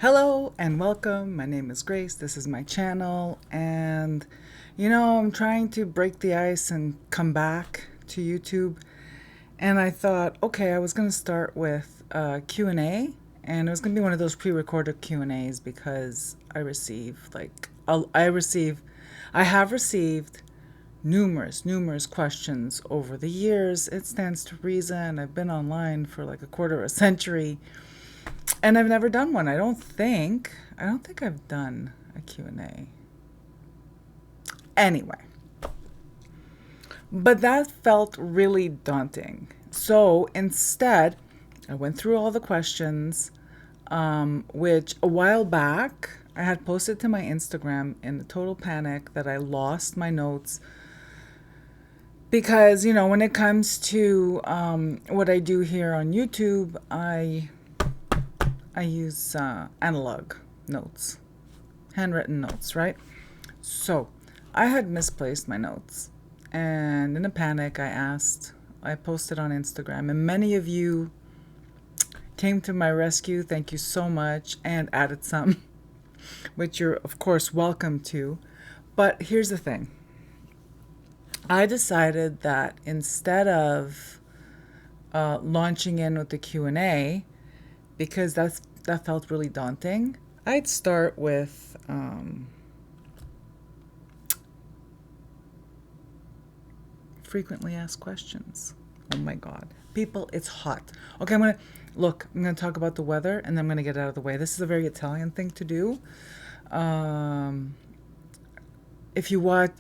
Hello and welcome. My name is Grace. This is my channel, and I'm trying to break the ice and come back to YouTube. And I thought, okay, I was going to start with Q&A, and it was going to be one of those pre-recorded Q&As because I have received numerous questions over the years. It stands to reason. I've been online for like a quarter of a century. And I've never done one. I don't think I've done a Q&A. Anyway, but that felt really daunting. So instead, I went through all the questions, which a while back I had posted to my Instagram in a total panic that I lost my notes. Because, when it comes to what I do here on YouTube, I use analog notes, handwritten notes, right? So I had misplaced my notes. And in a panic, I posted on Instagram, and many of you came to my rescue. Thank you so much, and added some, which you're, of course, welcome to. But here's the thing. I decided that instead of launching in with the Q&A, because that felt really daunting, I'd start with frequently asked questions. Oh my God. People, it's hot. Okay, I'm gonna talk about the weather, and then I'm gonna get out of the way. This is a very Italian thing to do. If you're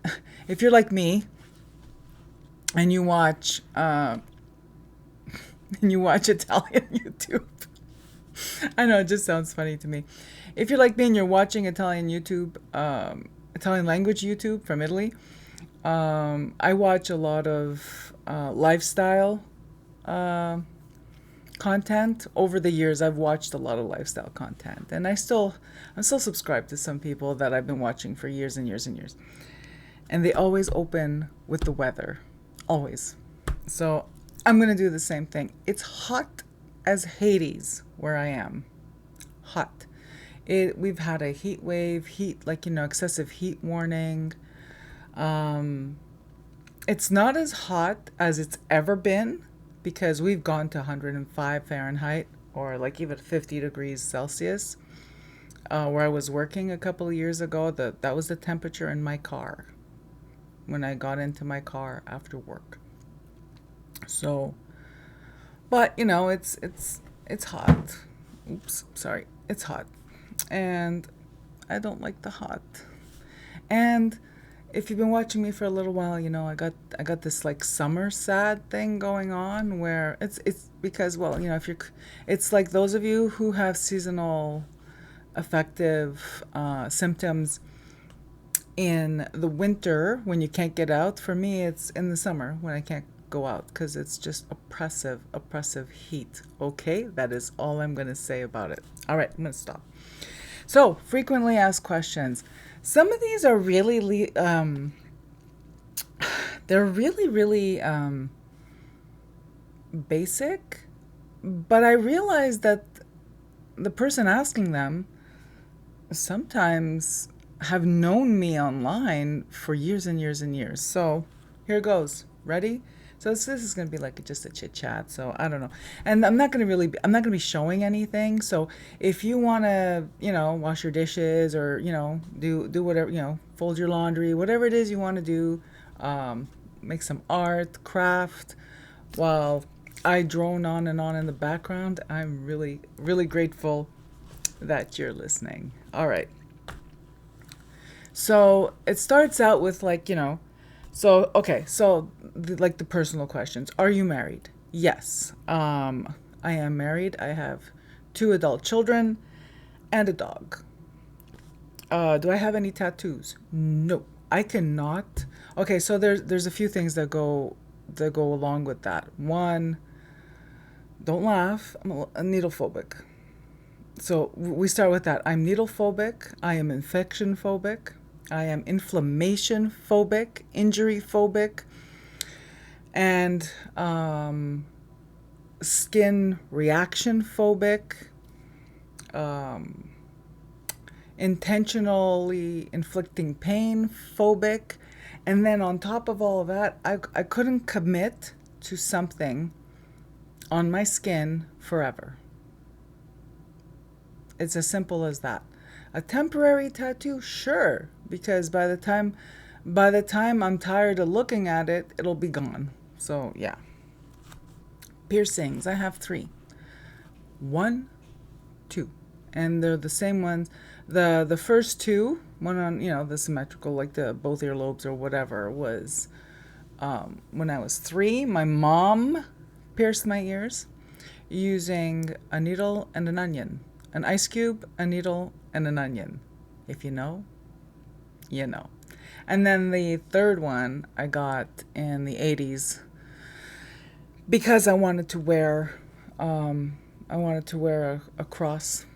like me, and you watch Italian YouTube. I know, it just sounds funny to me. If you're like me and you're watching Italian YouTube, Italian language YouTube from Italy, I watch a lot of lifestyle content. Over the years, I've watched a lot of lifestyle content, and I'm still subscribed to some people that I've been watching for years and years and years. And they always open with the weather, always. So I'm gonna do the same thing. It's hot as Hades where I am. Hot. We've had a heat wave, excessive heat warning. It's not as hot as it's ever been because we've gone to 105 Fahrenheit, or like even 50 degrees Celsius. Where I was working a couple of years ago, that was the temperature in my car when I got into my car after work. So, but it's hot. Oops, sorry. It's hot. And I don't like the hot. And if you've been watching me for a little while, I got this like summer sad thing going on where it's because, well, it's like those of you who have seasonal affective symptoms in the winter when you can't get out. For me, it's in the summer when I can't go out because it's just oppressive heat. Okay, that is all I'm going to say about it. All right, I'm going to stop. So, frequently asked questions. Some of these are really they're really basic, but I realize that the person asking them sometimes have known me online for years and years and years. So here goes. Ready? So this is going to be like just a chit chat. So I don't know. And I'm not going to be showing anything. So if you want to, wash your dishes or, do whatever, fold your laundry, whatever it is you want to do, make some art, craft, while I drone on and on in the background, I'm really grateful that you're listening. All right. So it starts out with the personal questions. Are you married? Yes. I am married. I have 2 adult children and a dog. Do I have any tattoos? No, I cannot. Okay, so there's a few things that go along with that. One, don't laugh. I'm a needle phobic. So we start with that. I'm needle phobic. I am infection phobic. I am inflammation phobic, injury phobic, and skin reaction phobic. intentionally inflicting pain, phobic. And then on top of all of that, I couldn't commit to something on my skin forever. It's as simple as that. A temporary tattoo, sure, because by the time I'm tired of looking at it, it'll be gone. So yeah. Piercings, I have 3. 1, 2. And they're the same ones. The first 2, one on, the symmetrical, like the both earlobes or whatever, was when I was 3. My mom pierced my ears using a needle and an onion. An ice cube, a needle, and an onion. If you know, you know. And then the third one I got in the 80s because I wanted to wear a cross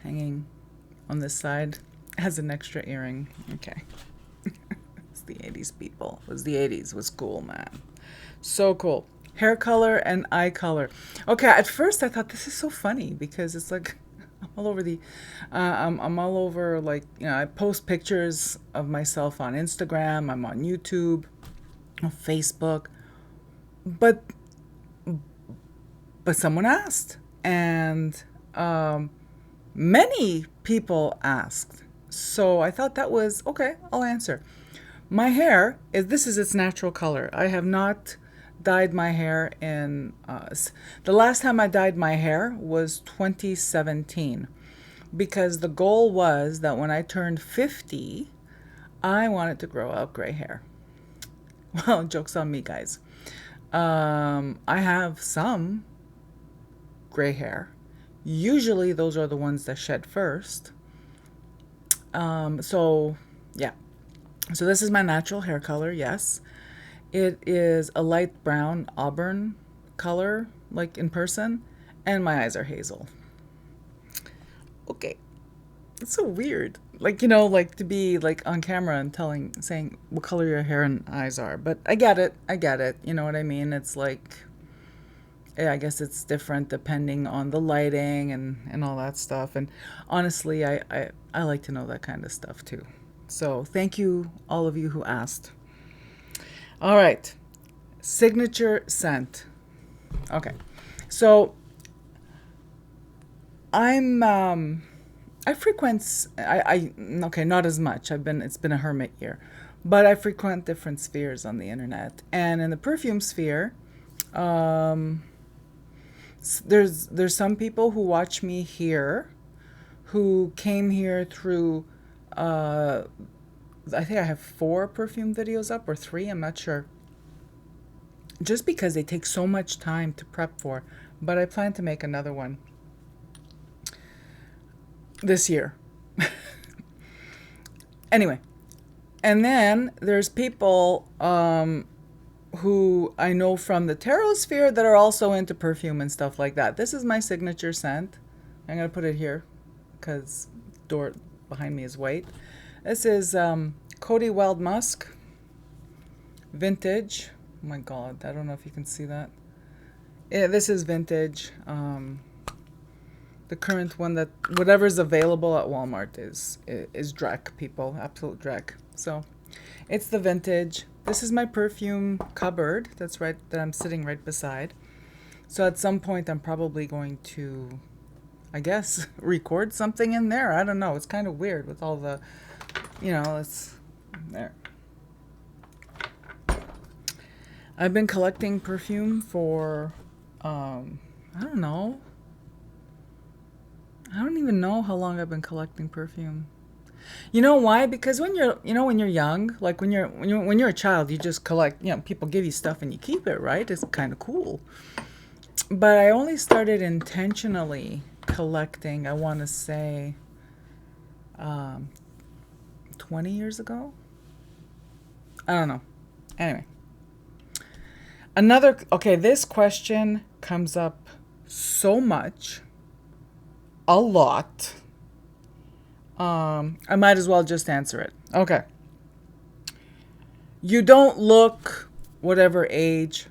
hanging on this side as an extra earring. Okay. It's the 80s, people. It was the 80s. It was cool, man. So cool. Hair color and eye color. Okay, at first I thought this is so funny because it's like I'm all over I'm all over, like, I post pictures of myself on Instagram, I'm on YouTube, on Facebook, but someone asked, and many people asked, so I thought that was okay. I'll answer. My hair this is its natural color. I have not dyed my hair in the last time I dyed my hair was 2017, because the goal was that when I turned 50 I wanted to grow out gray hair. Well, joke's on me, guys. I have some gray hair. Usually those are the ones that shed first. So yeah, so this is my natural hair color. Yes, it is a light brown auburn color, like in person, and my eyes are hazel. Okay. It's so weird. Like, like to be like on camera and saying what color your hair and eyes are. But I get it. You know what I mean? It's like, yeah, I guess it's different depending on the lighting and all that stuff. And honestly, I like to know that kind of stuff too. So thank you, all of you who asked. All right. Signature scent. Okay. So I frequent, okay, not as much. It's been a hermit year, but I frequent different spheres on the internet. And in the perfume sphere, there's some people who watch me here, who came here through, I think I have 4 perfume videos up, or 3, I'm not sure. Just because they take so much time to prep for, but I plan to make another one this year. Anyway, and then there's people who I know from the tarot sphere that are also into perfume and stuff like that. This is my signature scent. I'm going to put it here because the door behind me is white. This is Cody Wild Musk Vintage. Oh my God, I don't know if you can see that. Yeah, this is vintage. The current one, that whatever's available at Walmart is Drek, people, absolute Drek. So it's the vintage. This is my perfume cupboard that I'm sitting right beside. So at some point I'm probably going to, I guess, record something in there. I don't know. It's kind of weird with all the, it's there. I've been collecting perfume for, I don't know. I don't even know how long I've been collecting perfume. You know why? Because when you're young, like when you're a child, you just collect, people give you stuff and you keep it, right? It's kind of cool. But I only started intentionally collecting, I want to say, 20 years ago. I don't know. Anyway. This question comes up so much. A lot. I might as well just answer it. Okay. You don't look whatever age,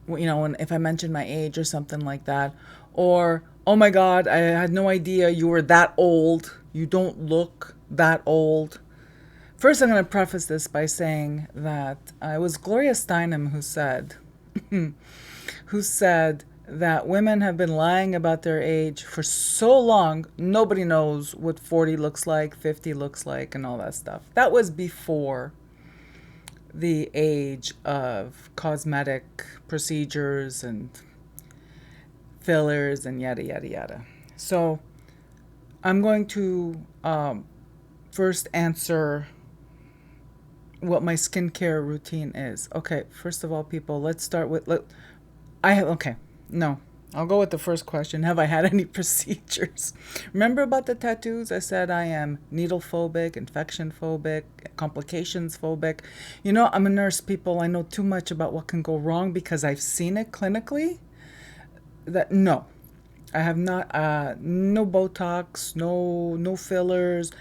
and if I mention my age or something like that, or Oh my God, I had no idea you were that old. You don't look that old. First, I'm going to preface this by saying that it was Gloria Steinem who said that women have been lying about their age for so long, nobody knows what 40 looks like, 50 looks like, and all that stuff. That was before the age of cosmetic procedures and fillers and yada, yada, yada. So I'm going to first answer what my skincare routine is. Okay, first of all, people, let's start with. Okay, no. I'll go with the first question. Have I had any procedures? Remember about the tattoos? I said I am needle phobic, infection phobic, complications phobic. You know, I'm a nurse, people. I know too much about what can go wrong because I've seen it clinically. That no, I have not. No Botox, no fillers.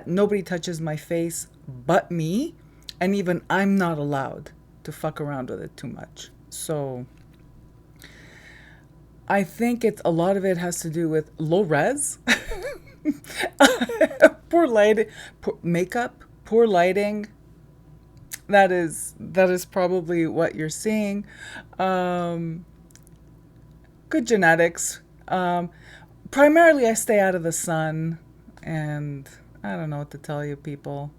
Nobody touches my face but me, and even I'm not allowed to fuck around with it too much. So I think it's a lot of it has to do with low res, poor lighting, poor makeup, poor lighting. That is probably what you're seeing. Um, Good genetics. Primarily, I stay out of the sun, and I don't know what to tell you, people.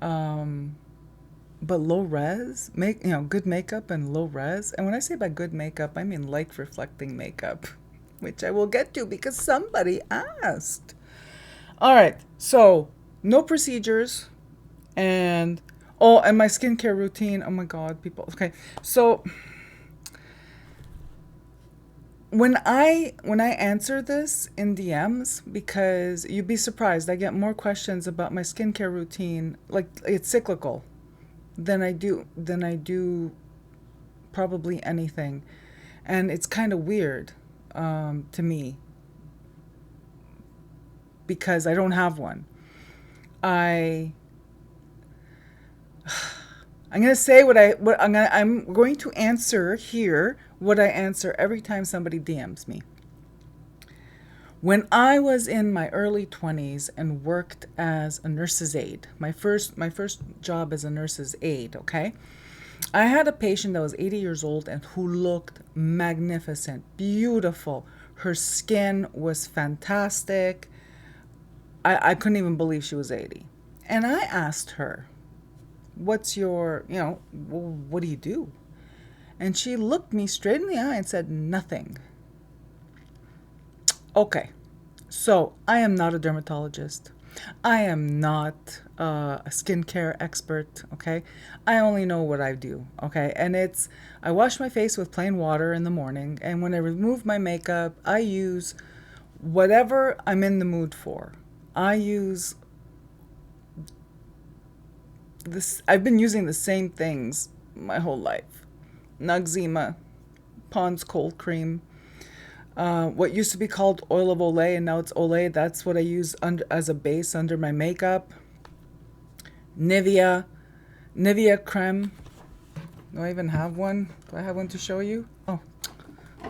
Um, but low res, good makeup and low res. And when I say by good makeup, I mean light reflecting makeup, which I will get to because somebody asked. All right, so no procedures, and and my skincare routine. Oh my God, people. Okay, so when I answer this in DMs, because you'd be surprised, I get more questions about my skincare routine, like it's cyclical, than I do probably anything, and it's kind of weird to me because I don't have one. I I'm gonna say I'm going to answer here what I answer every time somebody DMs me. When I was in my early 20s and worked as a nurse's aide, my first job as a nurse's aide, okay? I had a patient that was 80 years old and who looked magnificent, beautiful. Her skin was fantastic. I couldn't even believe she was 80. And I asked her, what's your, what do you do? And she looked me straight in the eye and said, nothing. Okay, so I am not a dermatologist. I am not a skincare expert, okay? I only know what I do, okay? And I wash my face with plain water in the morning, and when I remove my makeup, I use whatever I'm in the mood for. I use this, I've been using the same things my whole life. Noxzema, Pond's cold cream, what used to be called oil of Olay and now it's Olay. That's what I use as a base under my makeup. Nivea creme. Do I even have one? Do I have one to show you? Oh,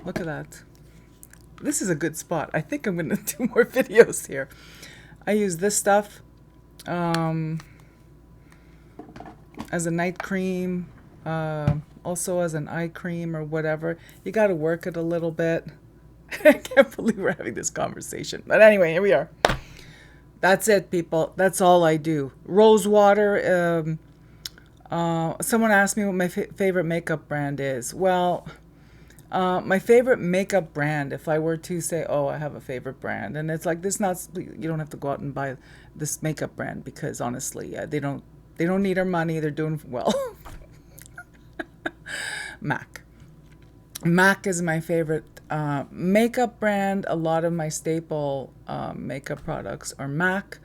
look at that. This is a good spot. I think I'm going to do more videos here. I use this stuff as a night cream, also as an eye cream or whatever. You got to work it a little bit. I can't believe we're having this conversation. But anyway, here we are. That's it, people. That's all I do. Rose water. Someone asked me what my favorite makeup brand is. Well, my favorite makeup brand, if I were to say, oh, I have a favorite brand, and it's like this, you don't have to go out and buy this makeup brand because honestly, they don't need our money. They're doing well. MAC. MAC is my favorite makeup brand. A lot of my staple makeup products are MAC.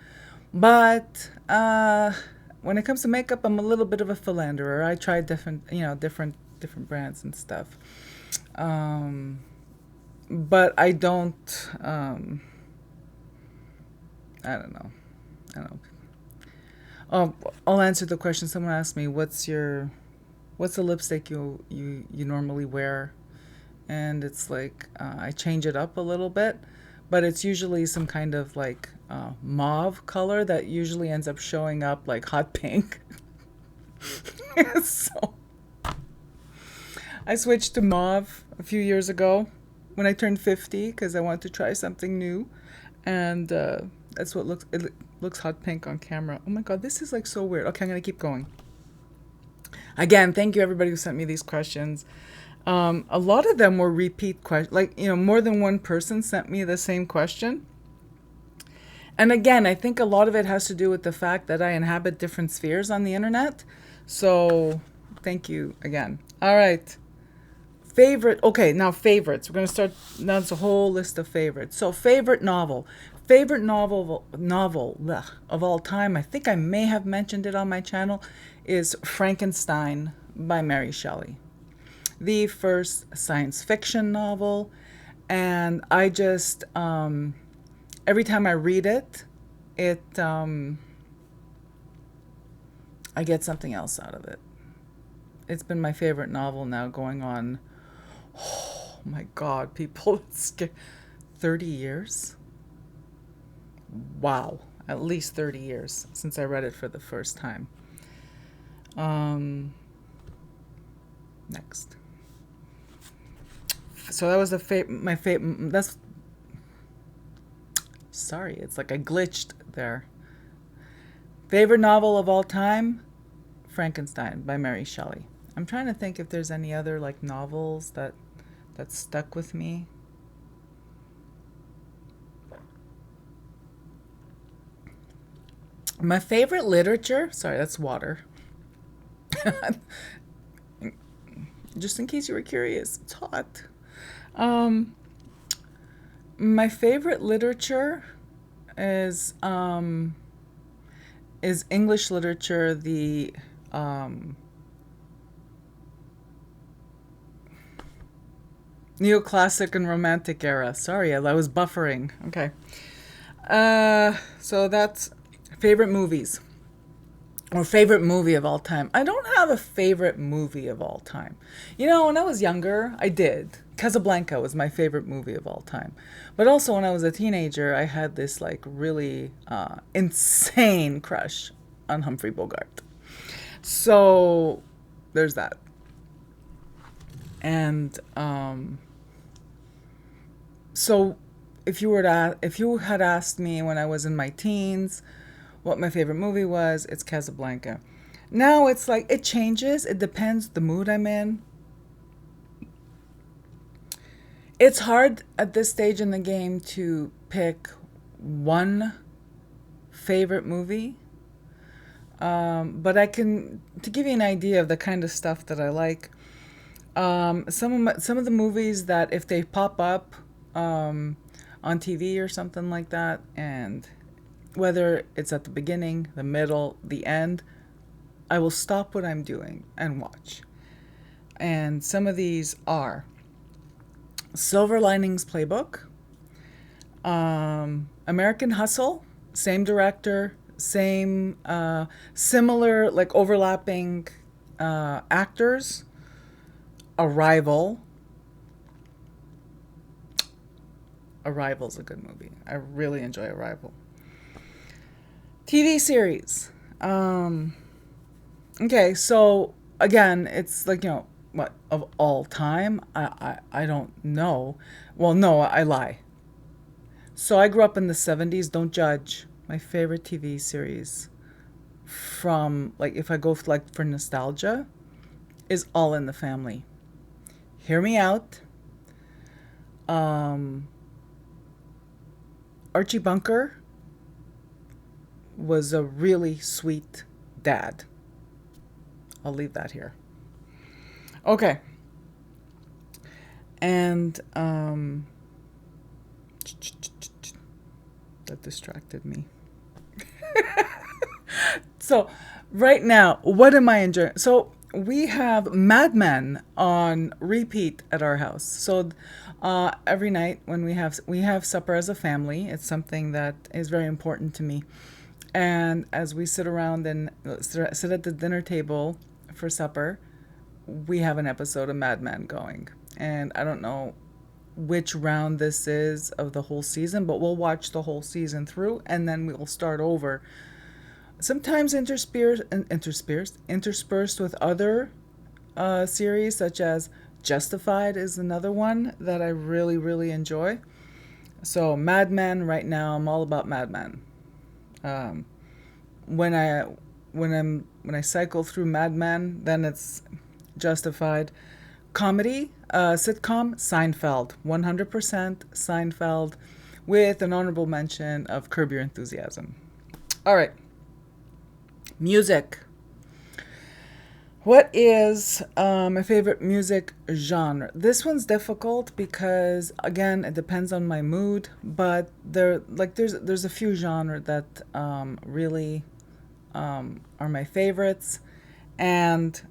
But when it comes to makeup, I'm a little bit of a philanderer. I try different brands and stuff. But I don't, I don't know. I don't know. Oh, I'll answer the question. Someone asked me, what's the lipstick you normally wear? and it's like I change it up a little bit, but it's usually some kind of like mauve color that usually ends up showing up like hot pink. So I switched to mauve a few years ago when I turned 50 because I wanted to try something new, and that's what looks hot pink on camera. Oh my god, this is like so weird. Okay, I'm gonna keep going. Again, thank you everybody who sent me these questions. A lot of them were repeat questions, like, more than one person sent me the same question. And again, I think a lot of it has to do with the fact that I inhabit different spheres on the internet. So thank you again. All right. Okay, now favorites. We're going to start, now it's a whole list of favorites. So favorite novel. Favorite novel of all time, I think I may have mentioned it on my channel, is Frankenstein by Mary Shelley. The first science fiction novel, and I just, every time I read it, I get something else out of it. It's been my favorite novel now going on, oh my god, people, it's 30 years? Wow, at least 30 years since I read it for the first time. Next. So that was my favorite, that's, sorry, it's like I glitched there. Favorite novel of all time, Frankenstein by Mary Shelley. I'm trying to think if there's any other like novels that stuck with me. My favorite literature, sorry, that's water. Just in case you were curious, it's hot. My favorite literature is English literature, the neoclassic and romantic era. Sorry, I was buffering. Okay. So that's favorite movies. Or favorite movie of all time. I don't have a favorite movie of all time. When I was younger, I did. Casablanca was my favorite movie of all time. But also when I was a teenager, I had this like really insane crush on Humphrey Bogart. So there's that. And so if you had asked me when I was in my teens what my favorite movie was, it's Casablanca. Now it's like, it changes. It depends the mood I'm in. It's hard at this stage in the game to pick one favorite movie. But to give you an idea of the kind of stuff that I like, some of the movies that if they pop up on TV or something like that, and whether it's at the beginning, the middle, the end, I will stop what I'm doing and watch. And some of these are Silver Linings Playbook, American Hustle, same director, same similar, like overlapping actors. Arrival's a good movie. I really enjoy Arrival. TV series. Okay, so again, it's like, what, of all time? I don't know. Well, no, I lie. So I grew up in the 70s. Don't judge. My favorite TV series from, like, if I go for nostalgia, is All in the Family. Hear me out. Archie Bunker was a really sweet dad. I'll leave that here. Okay. And that distracted me. So right now, what am I enjoying? So we have Mad Men on repeat at our house. So every night when we have supper as a family, it's something that is very important to me. And as we sit around and sit at the dinner table for supper, we have an episode of Mad Men going. and I don't know which round this is of the whole season, but we'll watch the whole season through and then we'll start over. Sometimes interspersed with other series, such as Justified is another one that I really, really enjoy. So Mad Men right now, I'm all about Mad Men. Um, when I when I cycle through Mad Men, then it's Justified. Comedy, sitcom, Seinfeld, 100% Seinfeld, with an honorable mention of Curb Your Enthusiasm. All right, music. What is my favorite music genre? This one's difficult because again, it depends on my mood. But there's a few genres that really are my favorites, and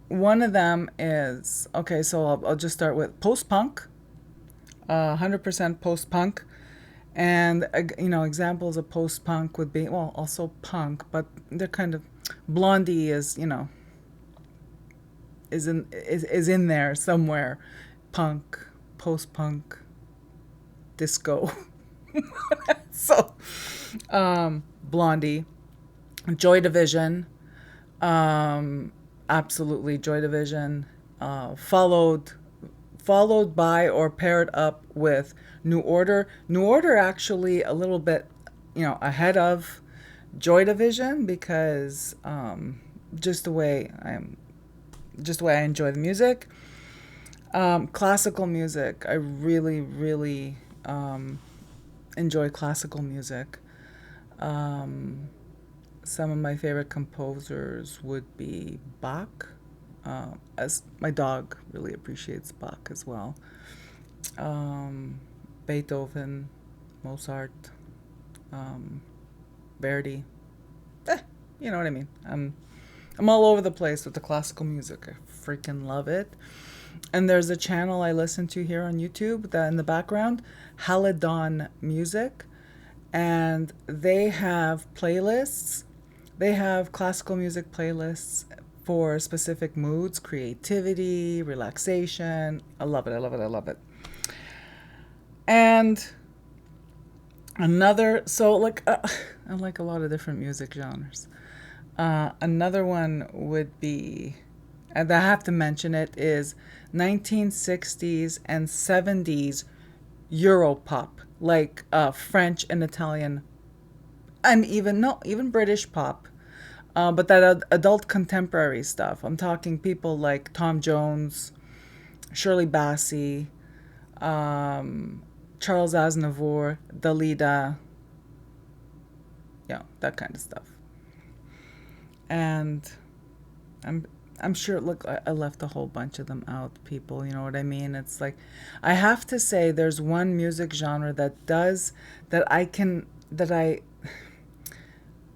one of them is okay. So I'll just start with post punk, 100% post punk, and examples of post punk would be, well, also punk, but they're kind of, Blondie is is in there somewhere. Punk, post punk, disco. So, Blondie, Joy Division, absolutely Joy Division, followed by or paired up with New Order. New Order actually a little bit, ahead of Joy Division because just the way I enjoy the music. Classical music, I really, really enjoy classical music. Some of my favorite composers would be Bach, as my dog really appreciates Bach as well. Beethoven, Mozart, Verdi. You know what I mean. I'm all over the place with the classical music. I freaking love it. And there's a channel I listen to here on YouTube that in the background, Haladon Music, and they have playlists. They have classical music playlists for specific moods, creativity, relaxation. I love it. I love it. I love it. And another, I like a lot of different music genres. Another one would be, and I have to mention it, is 1960s and 70s Europop, like French and Italian, and even British pop, but that adult contemporary stuff. I'm talking people like Tom Jones, Shirley Bassey, Charles Aznavour, Dalida, that kind of stuff. And I'm sure, look, I left a whole bunch of them out, people, you know what I mean? It's like, I have to say there's one music genre it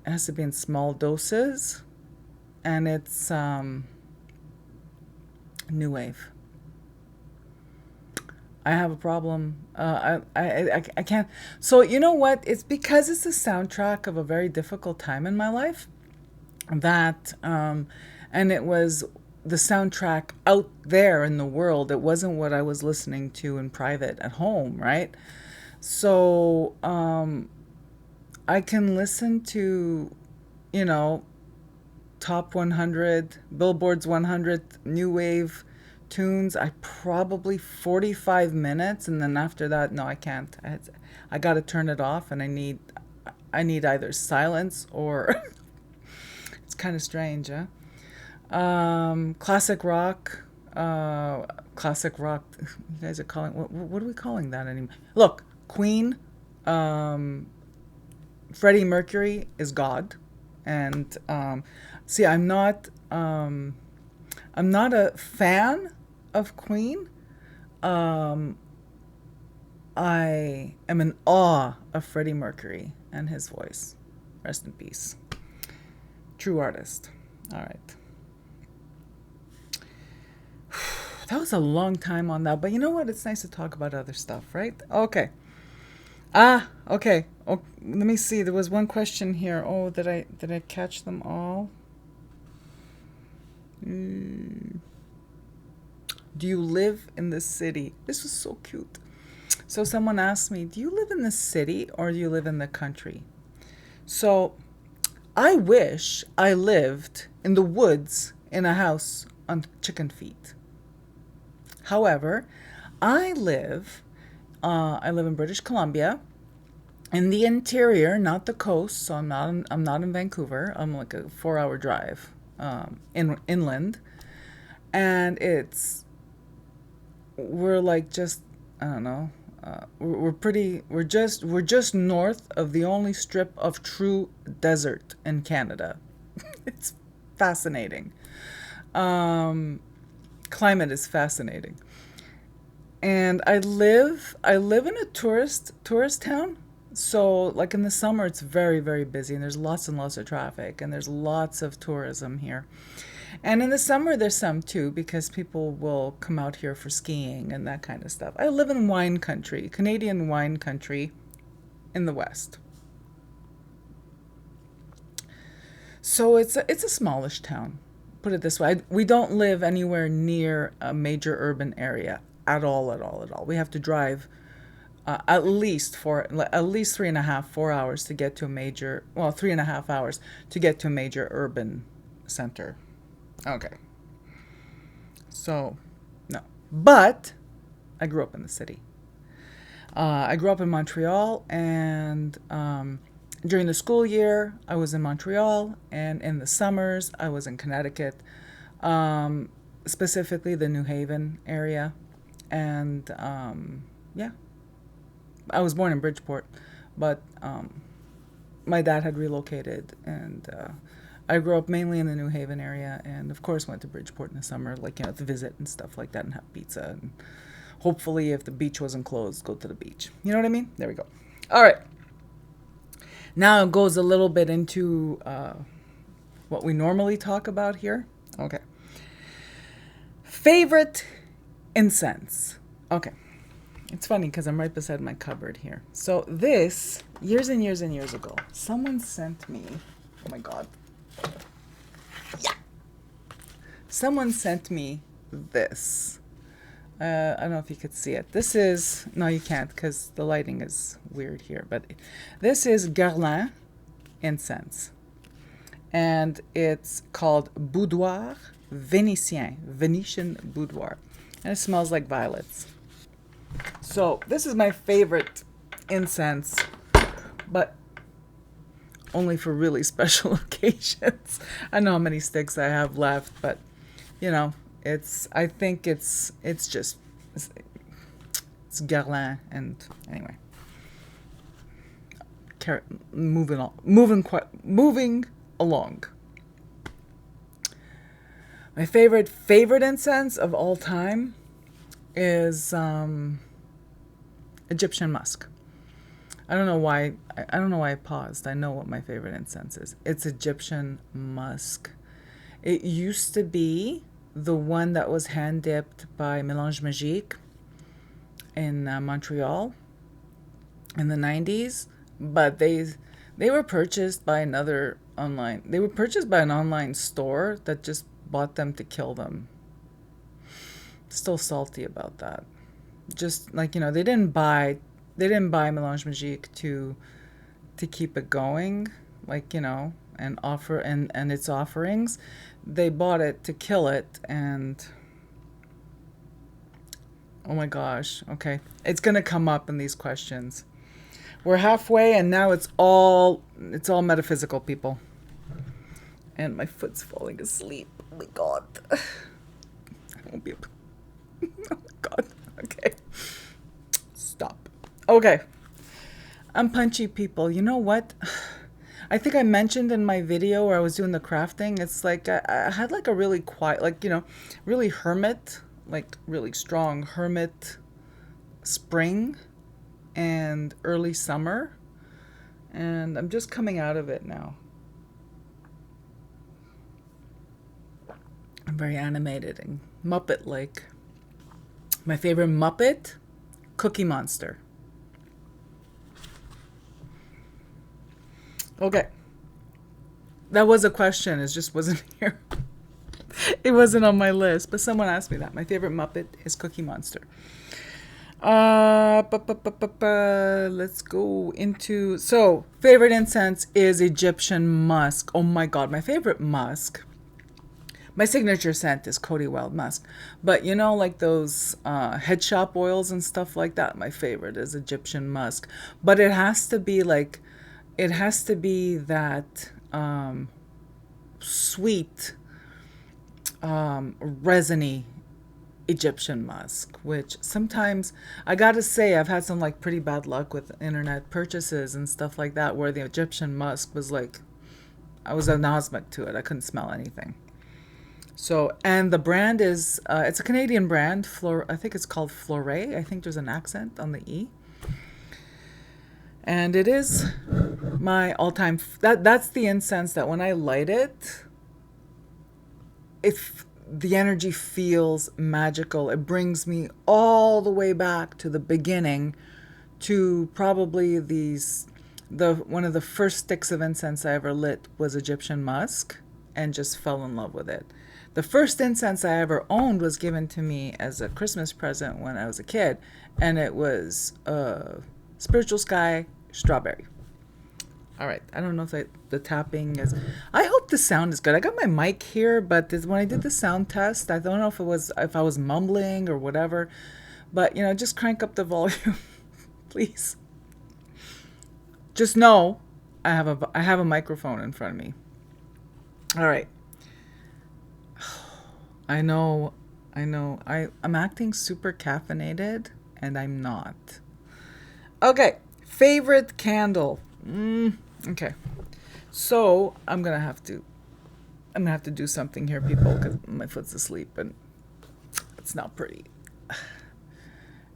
has to be in small doses, and it's new wave. I have a problem. I can't. So you know what? It's because it's the soundtrack of a very difficult time in my life. That and it was the soundtrack out there in the world. It wasn't what I was listening to in private at home, right? So I can listen to, top 100, Billboard's 100 new wave tunes. I probably 45 minutes, and then after that, no, I can't. I got to turn it off, and I need either silence or it's kind of strange, huh? Classic rock. Classic rock. You guys are calling, what are we calling that anymore? Look, Queen. Freddie Mercury is God, and see, I'm not a fan of Queen. I am in awe of Freddie Mercury and his voice. Rest in peace. True artist. All right. That was a long time on that, but you know what? It's nice to talk about other stuff, right? Okay. Okay. Oh, let me see. There was one question here. Oh, did I catch them all? Do Do you live in the city? This was so cute. So someone asked me, do you live in the city or do you live in the country? So I wish I lived in the woods in a house on chicken feet. However, I live in British Columbia, in the interior, not the coast. So I'm not in Vancouver. I'm like a 4-hour drive inland, and we're like just, I don't know. We're just north of the only strip of true desert in Canada. It's fascinating. Climate is fascinating. And I live in a tourist town. So like in the summer it's very, very busy and there's lots and lots of traffic and there's lots of tourism here. And in the summer there's some too, because people will come out here for skiing and that kind of stuff. I live in wine country, Canadian wine country in the west. So it's a smallish town. Put it this way, we don't live anywhere near a major urban area at all, at all, at all. We have to drive at least 3.5, 4 hours to get to a major, well, 3.5 hours to get to a major urban center. Okay. So, no. But I grew up in the city. I grew up in Montreal, and during the school year, I was in Montreal, and in the summers, I was in Connecticut, specifically the New Haven area. And yeah, I was born in Bridgeport, but my dad had relocated, and I grew up mainly in the New Haven area, and of course went to Bridgeport in the summer, like, you know, to visit and stuff like that and have pizza, and hopefully if the beach wasn't closed, go to the beach. You know what I mean? There we go. All right. Now it goes a little bit into what we normally talk about here. Okay. Favorite incense. Okay. It's funny because I'm right beside my cupboard here. So this, years and years and years ago, someone sent me, oh my God. Yeah. Someone sent me this. I don't know if you could see it. This is, no, you can't because the lighting is weird here, but this is Guerlain incense. And it's called Boudoir Venetian boudoir. And it smells like violets. So this is my favorite incense, but only for really special occasions. I know how many sticks I have left, but you know, I think it's Guerlain, and anyway. Moving along. My favorite incense of all time is Egyptian musk. I don't know why I paused. I know what my favorite incense is. It's Egyptian musk. It used to be the one that was hand dipped by Mélange Magique in Montreal in the 90s, but they were purchased by another online. They were purchased by an online store that just bought them to kill them. Still salty about that. Just like, you know, they didn't buy Mélange Magique to keep it going, like, you know, and offer and its offerings. They bought it to kill it, and oh my gosh, okay. It's gonna come up in these questions. We're halfway and now it's all metaphysical, people. And my foot's falling asleep. Oh my God. I won't be able. Oh my God. Okay. Stop. Okay. I'm punchy, people. You know what? I think I mentioned in my video where I was doing the crafting, it's like I had like a really quiet, like, you know, really hermit, like really strong hermit spring and early summer. And I'm just coming out of it now. I'm very animated and Muppet-like. My favorite Muppet, Cookie Monster. Okay. That was a question. It just wasn't here. It wasn't on my list, but someone asked me that. My favorite Muppet is Cookie Monster. Let's go into, so favorite incense is Egyptian musk. Oh my god, my favorite musk. My signature scent is Cody Wild Musk. But you know, like those head shop oils and stuff like that, my favorite is Egyptian musk. But it has to be like, it has to be that sweet, resiny Egyptian musk, which sometimes I gotta say I've had some like pretty bad luck with internet purchases and stuff like that where the Egyptian musk was like, I was anosmic to it. I couldn't smell anything. So, and the brand is, it's a Canadian brand, I think it's called Flore. I think there's an accent on the E. And it is my all-time, that's the incense that when I light it, the energy feels magical. It brings me all the way back to the beginning, to probably one of the first sticks of incense I ever lit was Egyptian musk, and just fell in love with it. The first incense I ever owned was given to me as a Christmas present when I was a kid, and it was Spiritual Sky Strawberry. All right, I don't know if the tapping is, I hope the sound is good. I got my mic here, but when I did the sound test, I don't know if I was mumbling or whatever, but you know, just crank up the volume, please. Just know I have a microphone in front of me. All right. I know, I'm acting super caffeinated, and I'm not. Okay, favorite candle. Okay, so I'm gonna have to do something here, people, because my foot's asleep, and it's not pretty.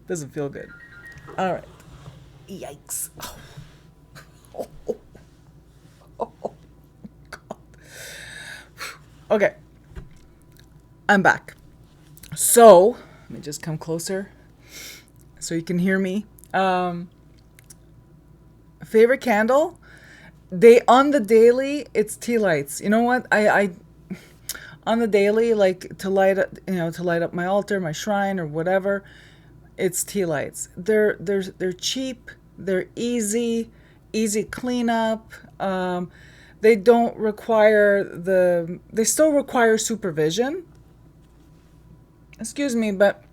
Doesn't feel good. All right. Yikes. Oh, God. Okay. I'm back. So, let me just come closer so you can hear me. Favorite candle? On the daily, it's tea lights. You know what? I on the daily, like to light up my altar, my shrine, or whatever, it's tea lights. They're cheap. They're easy cleanup. They don't require they still require supervision. Excuse me, but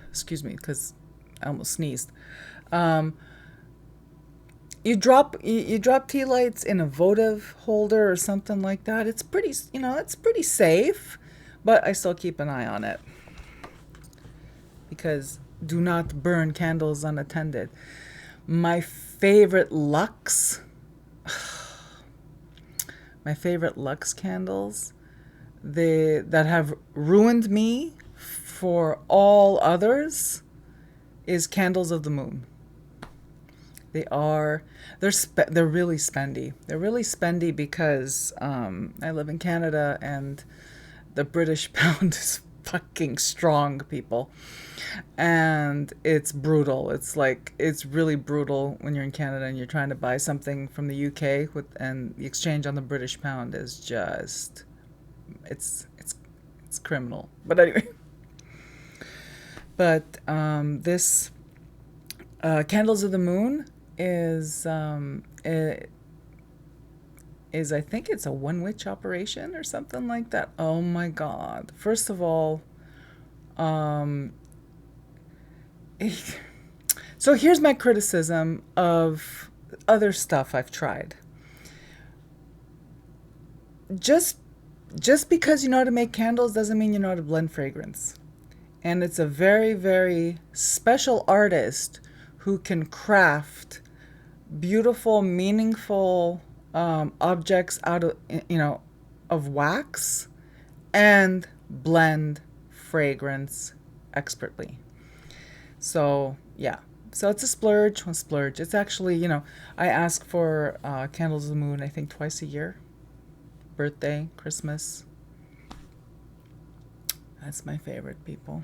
excuse me, because I almost sneezed. You drop tea lights in a votive holder or something like that. It's pretty safe, but I still keep an eye on it, because do not burn candles unattended. My favorite Lux candles, that have ruined me for all others, is Candles of the Moon. They're really spendy. They're really spendy because I live in Canada, and the British pound is fucking strong, people. And it's brutal. It's really brutal when you're in Canada and you're trying to buy something from the UK and the exchange on the British pound is just, it's criminal. But anyway. But this Candles of the Moon is I think it's a one witch operation or something like that. Oh my God. First of all, so here's my criticism of other stuff I've tried. Just because you know how to make candles doesn't mean you know how to blend fragrance. And it's a very, very special artist who can craft beautiful, meaningful objects out of wax and blend fragrance expertly. So yeah, so it's a splurge. It's actually, I ask for Candles of the Moon, I think twice a year. Birthday, Christmas. That's my favorite, people.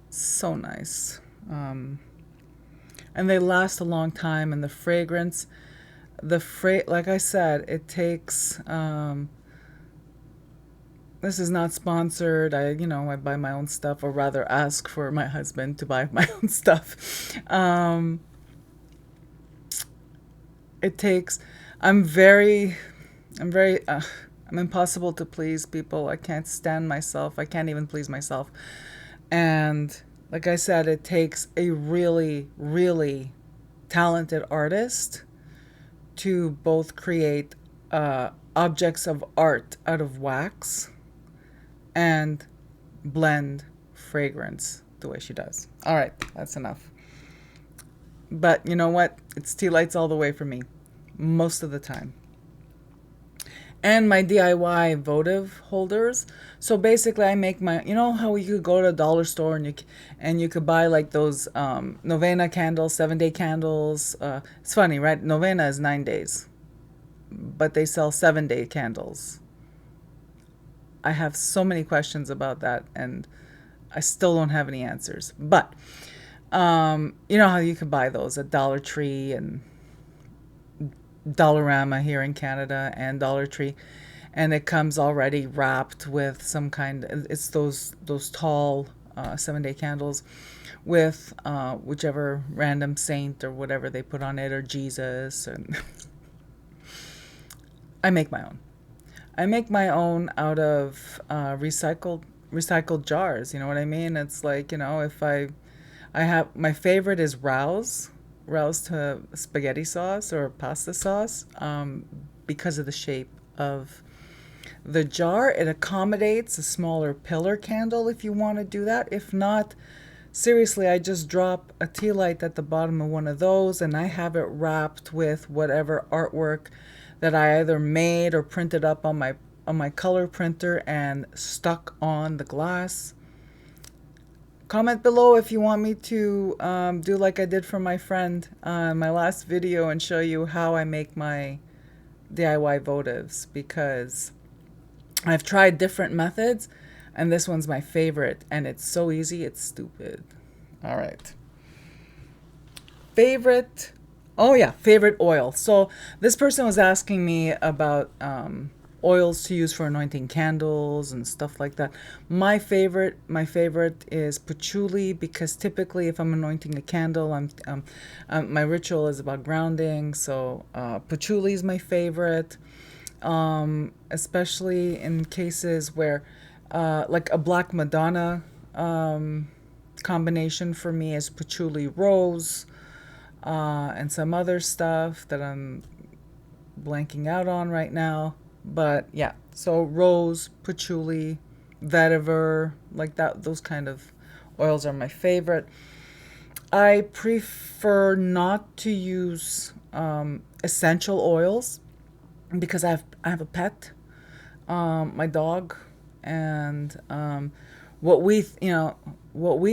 So nice. And they last a long time, and the fragrance, like I said, it takes this is not sponsored. I buy my own stuff, or rather ask for my husband to buy my own stuff. It takes, I'm very, I'm very, I'm impossible to please people. I can't stand myself. I can't even please myself. And like I said, it takes a really, really talented artist to both create objects of art out of wax and blend fragrance the way she does. All right, that's enough. But you know what? It's tea lights all the way for me, most of the time. And my DIY votive holders. So basically, I make my, you know how you could go to a dollar store and you could buy like those novena candles, 7-day candles. It's funny, right? Novena is 9 days, but they sell 7-day candles. I have so many questions about that, and I still don't have any answers. But you know how you can buy those at Dollar Tree and Dollarama here in Canada and Dollar Tree, and it comes already wrapped with some kind. It's those tall 7-day candles with whichever random saint or whatever they put on it, or Jesus. And I make my own. I make my own out of recycled jars. You know what I mean? It's like, if I have, my favorite is rouse to spaghetti sauce or pasta sauce, because of the shape of the jar. It accommodates a smaller pillar candle if you want to do that. If not, seriously, I just drop a tea light at the bottom of one of those, and I have it wrapped with whatever artwork that I either made or printed up on my color printer and stuck on the glass. Comment below if you want me to do like I did for my friend in my last video and show you how I make my DIY votives, because I've tried different methods and this one's my favorite, and it's so easy, it's stupid. All right. Favorite oil. So this person was asking me about oils to use for anointing candles and stuff like that. My favorite is patchouli, because typically if I'm anointing a candle, my ritual is about grounding. So patchouli is my favorite, especially in cases where like a Black Madonna combination for me is patchouli rose, and some other stuff that I'm blanking out on right now. But yeah, so rose, patchouli, vetiver, like that, those kind of oils are my favorite. I prefer not to use essential oils because I have a pet, my dog, and what we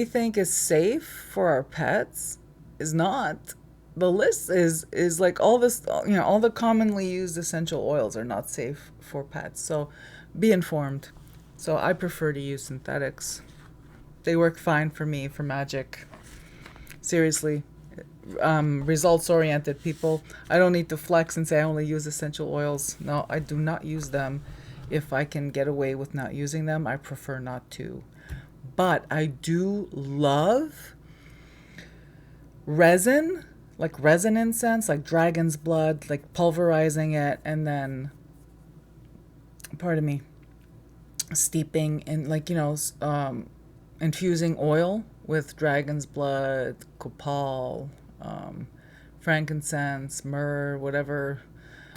think is safe for our pets is not. The list is like all this, all the commonly used essential oils are not safe for pets. So be informed. So I prefer to use synthetics. They work fine for me for magic. Seriously, results oriented people. I don't need to flex and say I only use essential oils. No, I do not use them. If I can get away with not using them, I prefer not to. But I do love resin. Like resin incense, like dragon's blood, like pulverizing it and then, steeping in, like, infusing oil with dragon's blood, copal, frankincense, myrrh, whatever,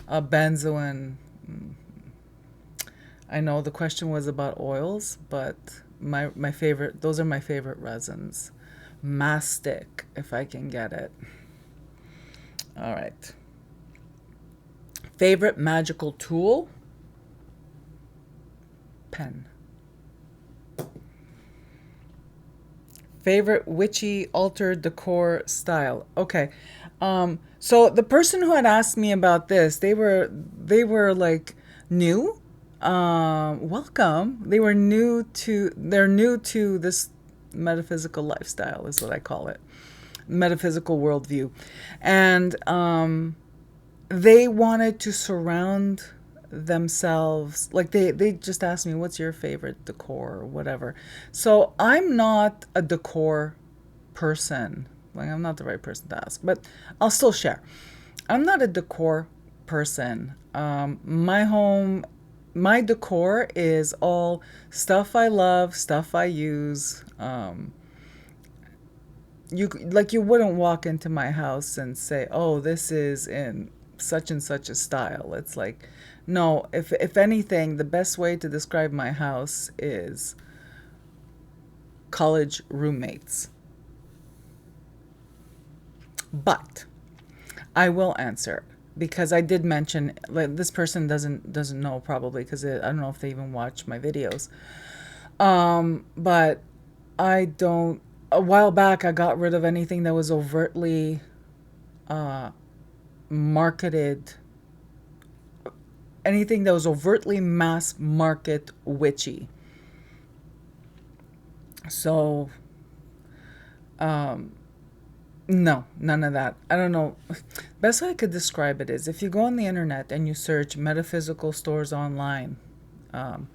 benzoin. I know the question was about oils, but my favorite, those are my favorite resins. Mastic, if I can get it. All right. Favorite magical tool? Pen. Favorite witchy altar decor style. Okay. So the person who had asked me about this, they were like new. Welcome. They're new to this metaphysical lifestyle, is what I call it. Metaphysical worldview. And they wanted to surround themselves, like they just asked me, what's your favorite decor or whatever. So I'm not a decor person. Like, I'm not the right person to ask, but I'll still share. I'm not a decor person. My home, my decor is all stuff I love, stuff I use. You wouldn't walk into my house and say, "Oh, this is in such and such a style." It's like, no. If anything, the best way to describe my house is college roommates. But I will answer because I did mention, like, this person doesn't know probably because I don't know if they even watch my videos. But I don't. A while back, I got rid of anything that was overtly uh, marketed, anything that was overtly mass market witchy. So, um, no, none of that. I don't know. Best way I could describe it is if you go on the internet and you search metaphysical stores online, um,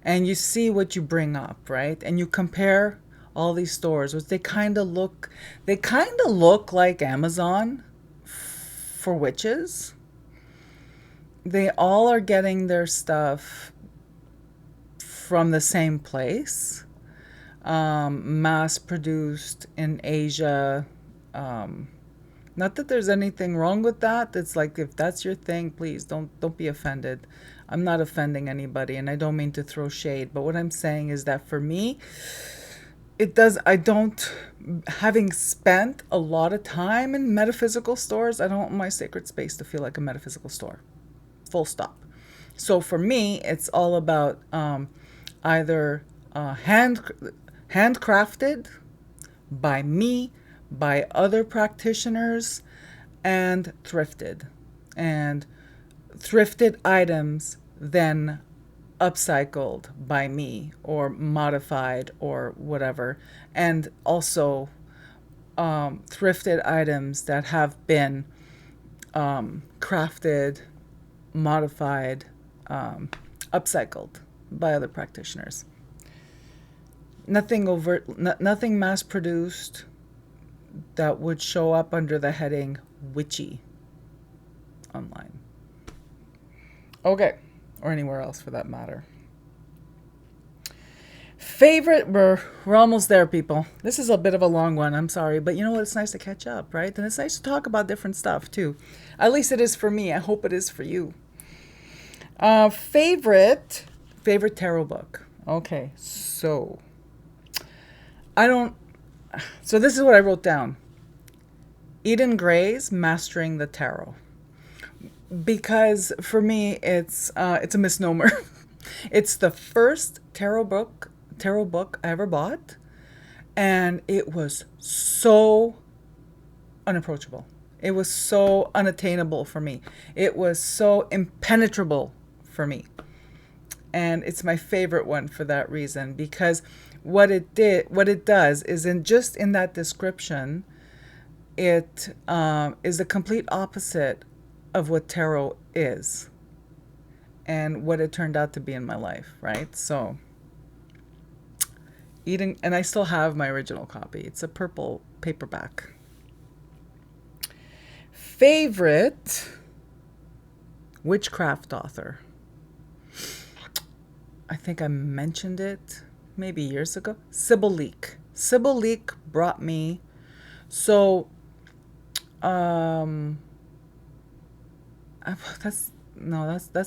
and you see what you bring up, right? And you compare all these stores, which they kind of look like Amazon for witches. They all are getting their stuff from the same place, mass produced in Asia. Um, Not that there's anything wrong with that. It's like, if that's your thing, please don't be offended. I'm not offending anybody, and I don't mean to throw shade. But what I'm saying is that for me, it does. I don't. Having spent a lot of time in metaphysical stores, I don't want my sacred space to feel like a metaphysical store. Full stop. So for me, it's all about either handcrafted by me, by other practitioners, and thrifted. And thrifted items then upcycled by me or modified or whatever. And also thrifted items that have been crafted, modified, upcycled by other practitioners. Nothing overt, nothing mass produced that would show up under the heading witchy online. Okay, or anywhere else for that matter. Favorite, we're almost there, people. This is a bit of a long one, I'm sorry, but you know what? It's nice to catch up, right? And it's nice to talk about different stuff too. At least it is for me. I hope it is for you. Favorite tarot book. Okay, so I don't. So this is what I wrote down. Eden Gray's Mastering the Tarot, because for me it's a misnomer. It's the first tarot book I ever bought, and it was so unapproachable. It was so unattainable for me. It was so impenetrable for me. And it's my favorite one for that reason, because what it does is, in that description, it is the complete opposite of what tarot is and what it turned out to be in my life, right? So and I still have my original copy. It's a purple paperback. Favorite witchcraft author. I think I mentioned it maybe years ago. Sybil Leek. Sybil Leek brought me. So, that's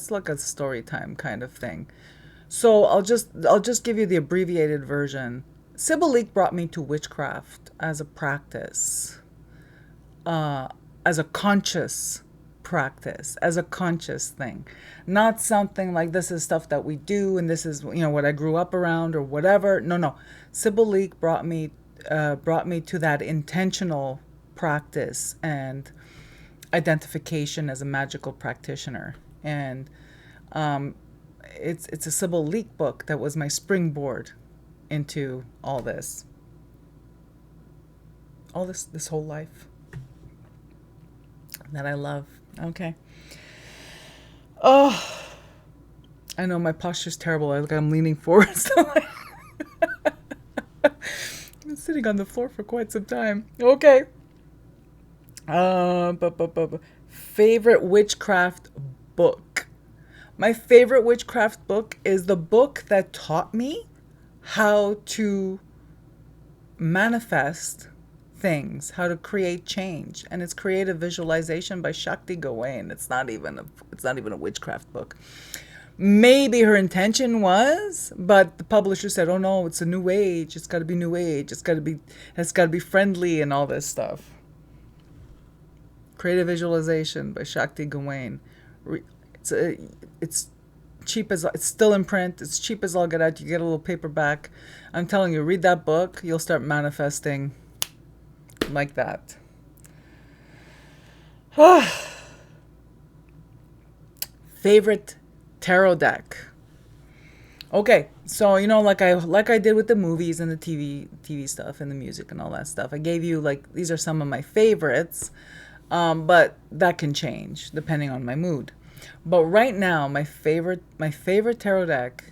like a story time kind of thing. So I'll just give you the abbreviated version. Sybil Leek brought me to witchcraft as a practice, as a conscious practice, as a conscious thing, not something like this is stuff that we do and this is what I grew up around or whatever. No. Sybil Leek brought me to that intentional practice and identification as a magical practitioner. And it's a Sybil Leek book that was my springboard into this whole life that I love. Okay. Oh, I know my posture's terrible. I'm leaning forward. So I've been sitting on the floor for quite some time. Okay. Favorite witchcraft book. My favorite witchcraft book is the book that taught me how to manifest things, how to create change, and it's Creative Visualization by Shakti Gawain. It's not even a witchcraft book. Maybe her intention was, but the publisher said, "Oh no, it's a new age. It's got to be new age. It's got to be friendly and all this stuff." Creative Visualization by Shakti Gawain. It's cheap as it's still in print. It's cheap as all get out. You get a little paperback. I'm telling you, read that book. You'll start manifesting like that. Favorite tarot deck. Okay, so like I did with the movies and the TV stuff and the music and all that stuff. I gave you like these are some of my favorites, but that can change depending on my mood. But right now, my favorite tarot deck,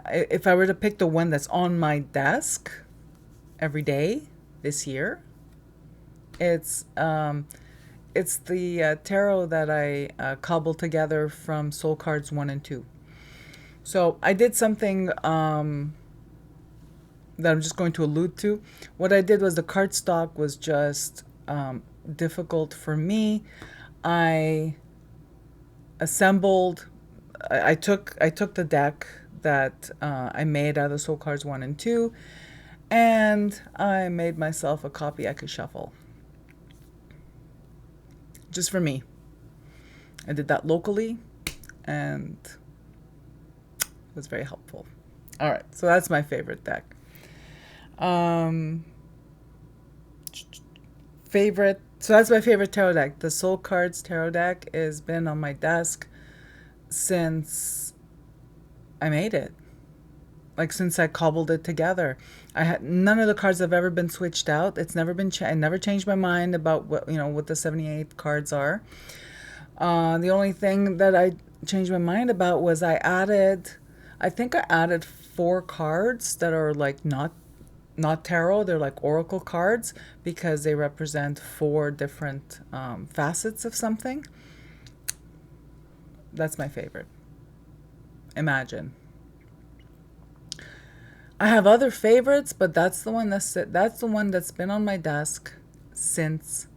if I were to pick the one that's on my desk every day this year, it's the tarot that I cobbled together from Soul Cards 1 and 2. So I did something that I'm just going to allude to. What I did was the cardstock was just difficult for me. I assembled. I took the deck that I made out of the Soul Cards 1 and 2, and I made myself a copy I could shuffle. Just for me. I did that locally, and it was very helpful. All right, so that's my favorite deck. So that's my favorite tarot deck. The Soul Cards tarot deck has been on my desk since I made it. Like since I cobbled it together. I had none of the cards have ever been switched out. It's never been I never changed my mind about what the 78 cards are. The only thing that I changed my mind about was I think I added 4 cards that are like not tarot. They're like oracle cards because they represent 4 different facets of something. That's my favorite. Imagine. I have other favorites, but that's the one that's been on my desk since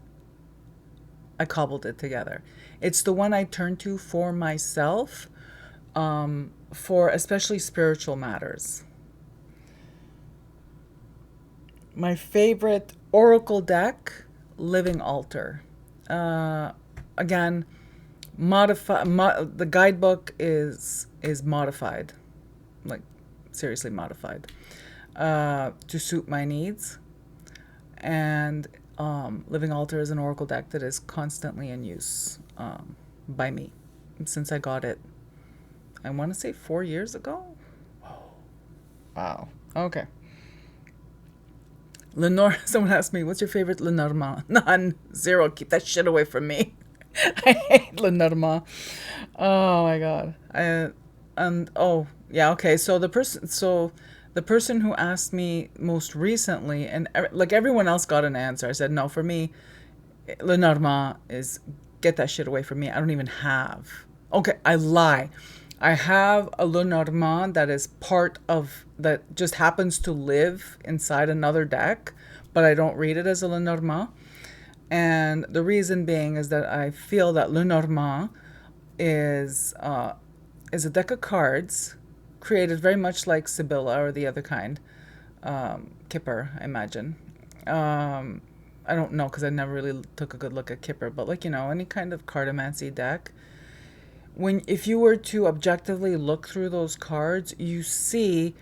I cobbled it together. It's the one I turn to for myself, for especially spiritual matters. My favorite oracle deck, Living Altar. Again, the guidebook is modified, like seriously modified, to suit my needs. And Living Altar is an oracle deck that is constantly in use by me since I got it. I want to say 4 years ago. Wow. Okay. Someone asked me, what's your favorite Lenormand? None. Zero. Keep that shit away from me. I hate Lenormand. Oh my god. Okay. So the person who asked me most recently, and like everyone else got an answer. I said, no, for me, Lenormand is get that shit away from me. I don't even have. Okay, I lie. I have a Lenormand that just happens to live inside another deck, but I don't read it as a Lenormand. And the reason being is that I feel that Lenormand is a deck of cards created very much like Sibylla or the other kind, Kipper, I imagine. I don't know because I never really took a good look at Kipper, but any kind of cartomancy deck. If you were to objectively look through those cards, you see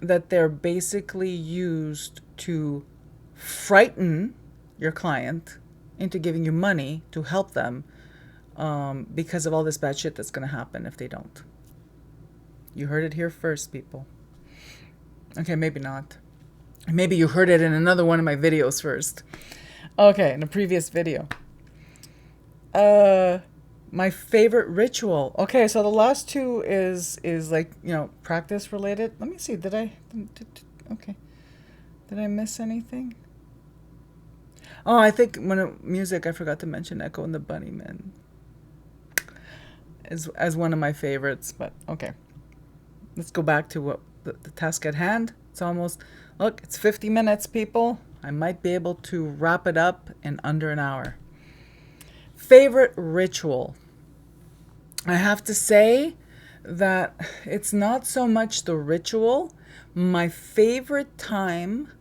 that they're basically used to frighten your client into giving you money to help them, because of all this bad shit that's going to happen if they don't. You heard it here first, people. Okay, maybe not. Maybe you heard it in another one of my videos first. Okay, in a previous video. My favorite ritual. Okay, so the last two is like, practice related. Let me see. Okay. Did I miss anything? Oh, I think music, I forgot to mention Echo and the Bunnymen as one of my favorites, but okay. Let's go back to what the task at hand. It's almost, look, it's 50 minutes, people. I might be able to wrap it up in under an hour. Favorite ritual. I have to say that it's not so much the ritual. My favorite time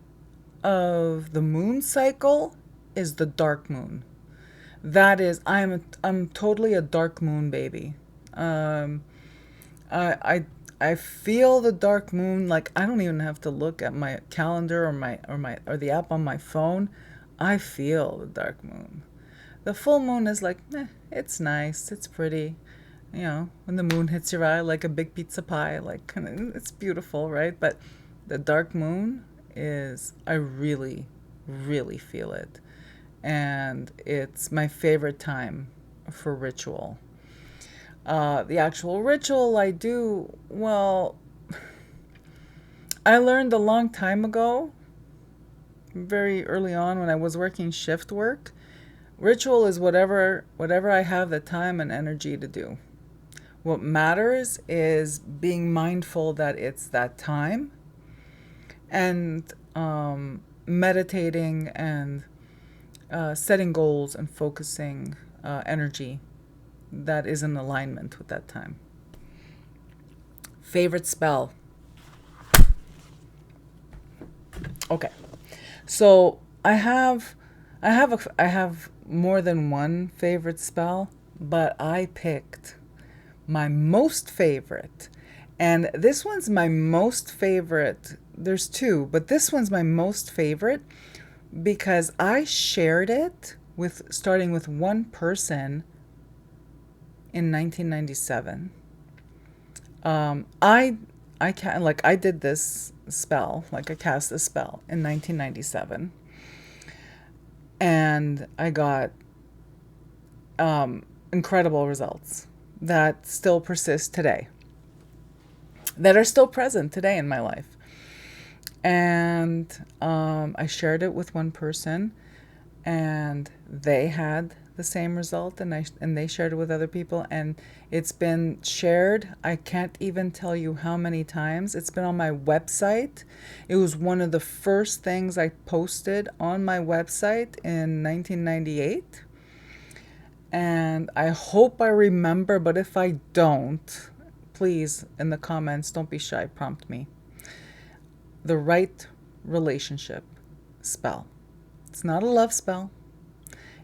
of the moon cycle is the dark moon. That is, I'm totally a dark moon baby. Um, I I feel the dark moon like I don't even have to look at my calendar or the app on my phone. I feel the dark moon. The full moon is like, it's nice, it's pretty. When the moon hits your eye like a big pizza pie, like it's beautiful, right? But the dark moon is, I really, really feel it. And it's my favorite time for ritual. The actual ritual I do, well, I learned a long time ago, very early on when I was working shift work. Ritual is whatever I have the time and energy to do. What matters is being mindful that it's that time and meditating and setting goals and focusing energy that is in alignment with that time. Favorite spell. Okay. So I have more than one favorite spell, but I picked my most favorite. And this one's my most favorite. There's two, but this one's my most favorite because I shared it starting with one person in 1997. I did this spell, like I cast this spell in 1997, and I got incredible results that still persist today, that are still present today in my life. And I shared it with one person, and they had the same result, and they shared it with other people, and it's been shared. I can't even tell you how many times. It's been on my website. It was one of the first things I posted on my website in 1998. And I hope I remember, but if I don't, please, in the comments, don't be shy, prompt me. The right relationship spell. It's not a love spell.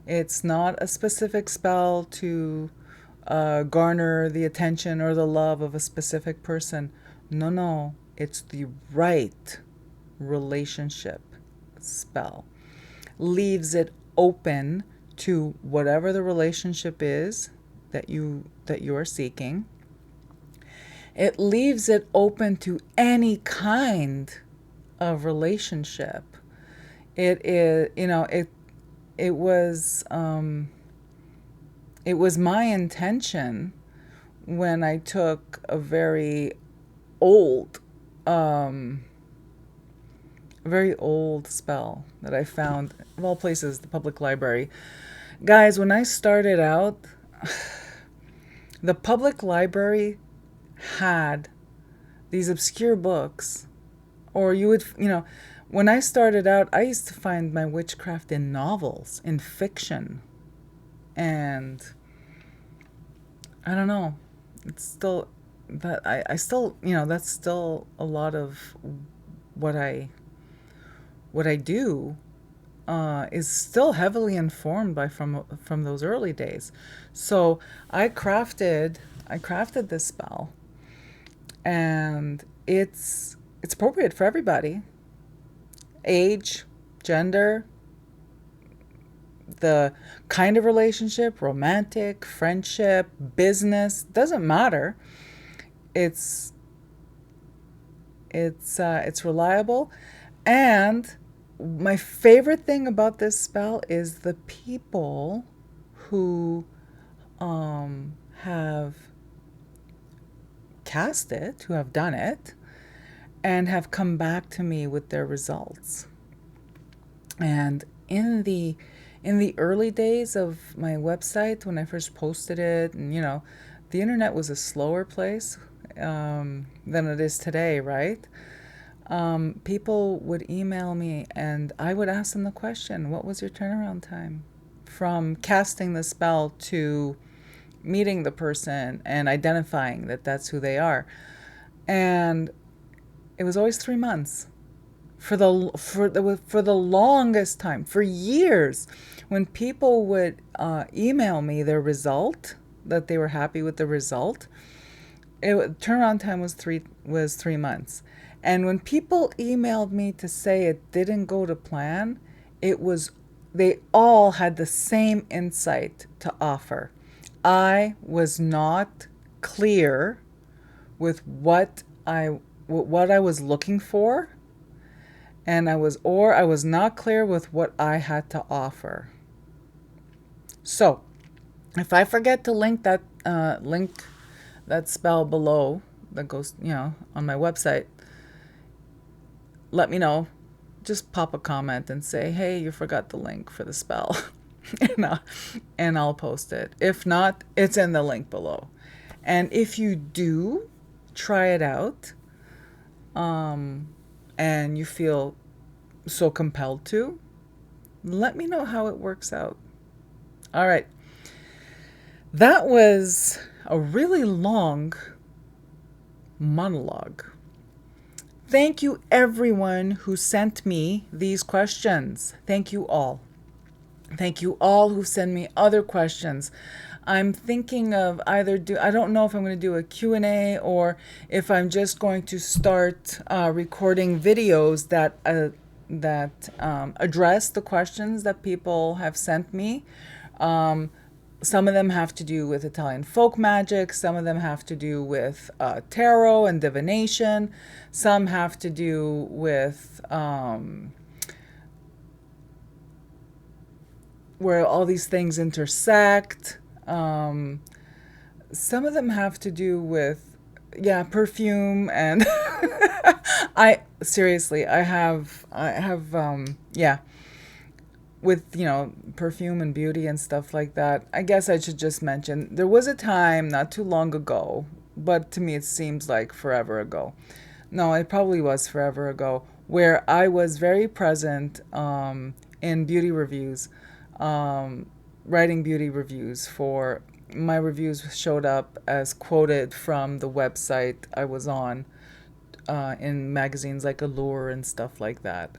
It's not a specific spell to garner the attention or the love of a specific person. No. It's the right relationship spell. Leaves it open to whatever the relationship is that you are seeking. It leaves it open to any kind of relationship. It is, it was my intention when I took a um, very old spell that I found, of all places, the public library. Guys, when I started out, the public library had these obscure books, or when I started out, I used to find my witchcraft in novels, in fiction. And I don't know, it's still, but I still, that's still a lot of what I do is still heavily informed from those early days. So I crafted this spell, and it's appropriate for everybody. Age, gender, the kind of relationship, romantic, friendship, business, doesn't matter. It's reliable. And my favorite thing about this spell is the people who have cast it, who have done it, and have come back to me with their results. And in the early days of my website, when I first posted it, and the internet was a slower place than it is today, right? People would email me and I would ask them the question, what was your turnaround time from casting the spell to meeting the person and identifying that that's who they are? And it was always 3 months for the longest time, for years. When people would email me their result, that they were happy with the result, turnaround time was 3 months. And when people emailed me to say it didn't go to plan, it was they all had the same insight to offer. I was not clear with what I was looking for, and I was not clear with what I had to offer. So, if I forget to link that spell below that goes, on my website, let me know. Just pop a comment and say, "Hey, you forgot the link for the spell." and I'll post it. If not, it's in the link below. And if you do try it out, and you feel so compelled to, let me know how it works out. All right. That was a really long monologue. Thank you, everyone who sent me these questions. Thank you all. Thank you all who send me other questions. I'm thinking of I don't know if I'm going to do a Q&A or if I'm just going to start recording videos that address the questions that people have sent me. Some of them have to do with Italian folk magic. Some of them have to do with tarot and divination. Some have to do with where all these things intersect. Some of them have to do with, perfume and I have with, perfume and beauty and stuff like that. I guess I should just mention there was a time not too long ago, but to me it seems like forever ago. No, it probably was forever ago, where I was very present in beauty reviews, writing beauty reviews. For my reviews showed up as quoted from the website I was on, in magazines like Allure and stuff like that.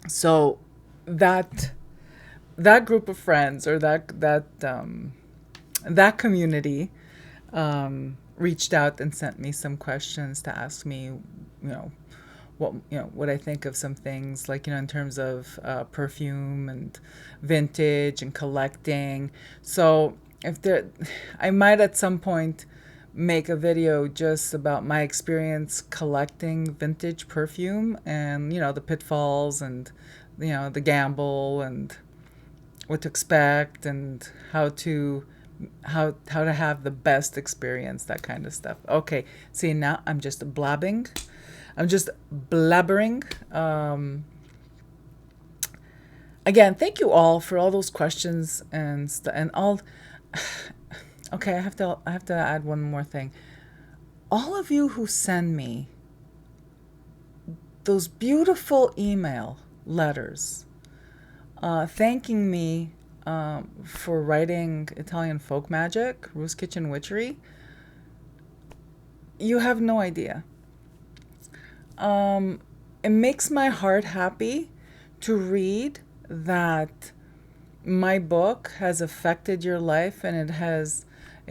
So that group of friends, or that community, reached out and sent me some questions to ask me, what I think of some things, like, in terms of perfume and vintage and collecting. So I might at some point make a video just about my experience collecting vintage perfume, and the pitfalls, and the gamble, and what to expect, and how to have the best experience, that kind of stuff. Okay, see, now I'm just blabbering. Again, thank you all for all those questions and all. Okay, I have to add one more thing. All of you who send me those beautiful email letters, thanking me for writing Italian folk magic, Rue's Kitchen Witchery, you have no idea. It makes my heart happy to read that my book has affected your life, and it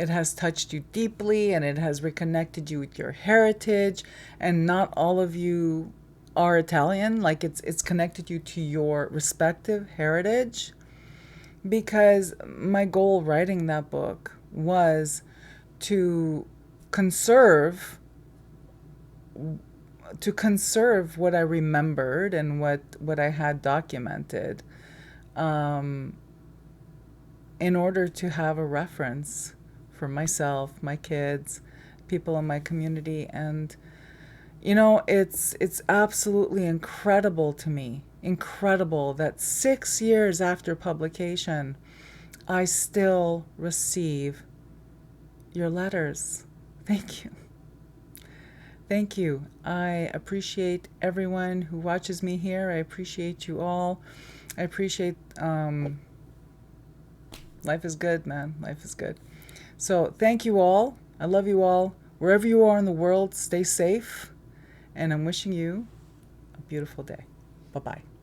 has touched you deeply, and it has reconnected you with your heritage. And not all of you are Italian. Like, it's connected you to your respective heritage, because my goal writing that book was to conserve what I remembered and what I had documented, in in order to have a reference for myself, my kids, people in my community. And it's absolutely incredible to me, incredible that 6 years after publication, I still receive your letters. Thank you. Thank you. I appreciate everyone who watches me here. I appreciate you all. I appreciate, life is good, man. Life is good. So thank you all. I love you all. Wherever you are in the world, stay safe. And I'm wishing you a beautiful day. Bye-bye.